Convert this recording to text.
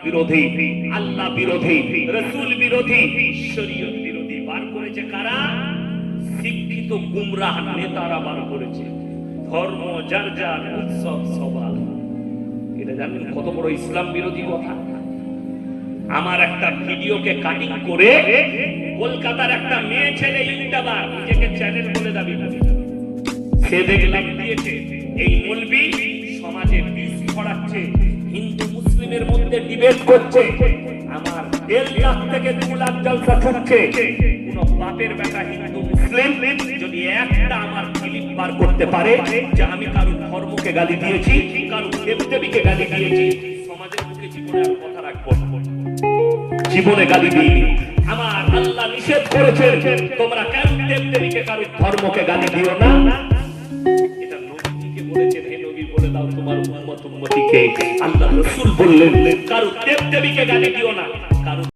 বিরোধী, আল্লাহ বিরোধী, রাসূল বিরোধী, শরীয়ত বিরোধী বার করেছে কারা? শিক্ষিত গুমরাহ নেতারা বার করেছে। ধর্ম যার যার, উৎসব সবার। এটা জানেন কত বড় ইসলাম বিরোধী কথা? আমার একটা ভিডিওকে কাটিং করে কলকাতার একটা মেয়ে ছেলে ইউটিউবার নিজেকে চ্যানেল বলে দাবি করে, সে দেখলাম দিয়েছে এই মৌলবি সমাজে বিষ ছড়াচ্ছে, হিন্দু মুসলিমের মধ্যে ডিবেট করছে, আমার 1.5 লাখ থেকে 2 লাখ জলসা করছে। কোন বাপের বেটা হিন্দু মুসলিম যদি একটা আমার ক্লিপ বার করতে পারে যে আমি কারো ধর্মকে গালি দিয়েছি, কারো দেবদেবীকে গালি দিয়েছি, সমাজের মুখে জীবনে আর কথা রাখবো না, জীবনে গালি দিইনি। আমার আল্লাহ নিষেধ করেছেন তোমরা কেন দেবদেবীকে কারো ধর্মকে গালি দিও না। এটা নবীকে বলেছেন, হে নবী বলে দাও তোমার উম্মত উম্মতিকে। আল্লাহ রাসূল বললেন কারো দেবদেবীকে গালি দিও না, কারো